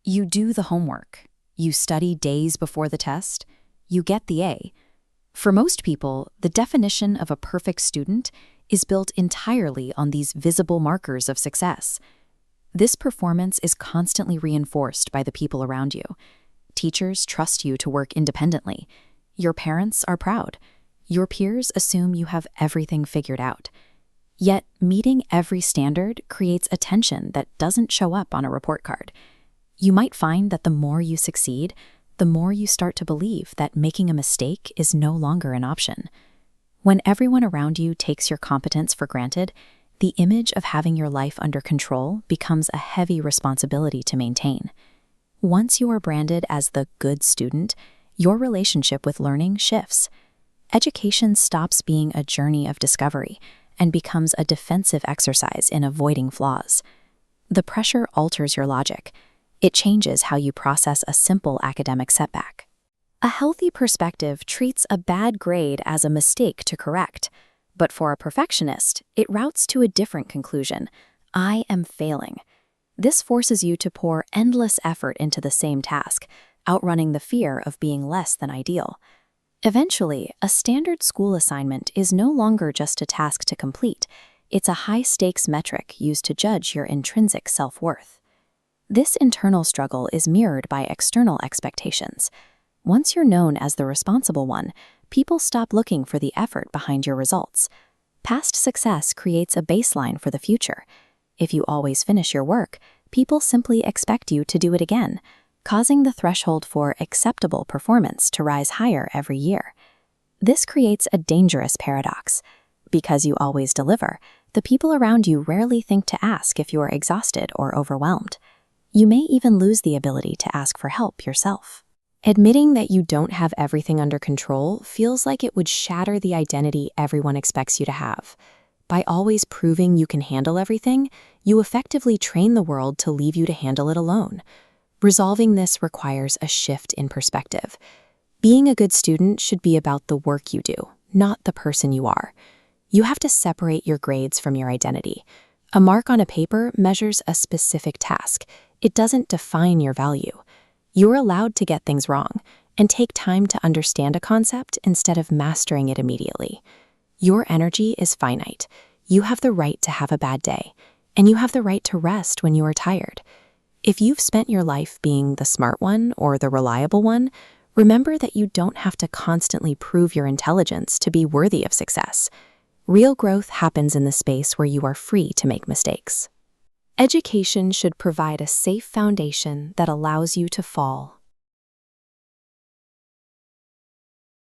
You do the homework. You study days before the test. You get the A. For most people, the definition of a perfect student is built entirely on these visible markers of success. This performance is constantly reinforced by the people around you. Teachers trust you to work independently. Your parents are proud. Your peers assume you have everything figured out. Yet, meeting every standard creates a tension that doesn't show up on a report card. You might find that the more you succeed, the more you start to believe that making a mistake is no longer an option. When everyone around you takes your competence for granted, the image of having your life under control becomes a heavy responsibility to maintain. Once you are branded as the good student, your relationship with learning shifts. Education stops being a journey of discovery and becomes a defensive exercise in avoiding flaws. The pressure alters your logic. It changes how you process a simple academic setback. A healthy perspective treats a bad grade as a mistake to correct. But for a perfectionist, it routes to a different conclusion. I am failing. This forces you to pour endless effort into the same task, outrunning the fear of being less than ideal. Eventually, a standard school assignment is no longer just a task to complete. It's a high-stakes metric used to judge your intrinsic self-worth. This internal struggle is mirrored by external expectations. Once you're known as the responsible one, people stop looking for the effort behind your results. Past success creates a baseline for the future. If you always finish your work, people simply expect you to do it again, causing the threshold for acceptable performance to rise higher every year. This creates a dangerous paradox. Because you always deliver, the people around you rarely think to ask if you are exhausted or overwhelmed. You may even lose the ability to ask for help yourself. Admitting that you don't have everything under control feels like it would shatter the identity everyone expects you to have. By always proving you can handle everything, you effectively train the world to leave you to handle it alone. Resolving this requires a shift in perspective. Being a good student should be about the work you do, not the person you are. You have to separate your grades from your identity. A mark on a paper measures a specific task. It doesn't define your value. You're allowed to get things wrong and take time to understand a concept instead of mastering it immediately. Your energy is finite. You have the right to have a bad day, and you have the right to rest when you are tired. If you've spent your life being the smart one or the reliable one, remember that you don't have to constantly prove your intelligence to be worthy of success. Real growth happens in the space where you are free to make mistakes. Education should provide a safe foundation that allows you to fall.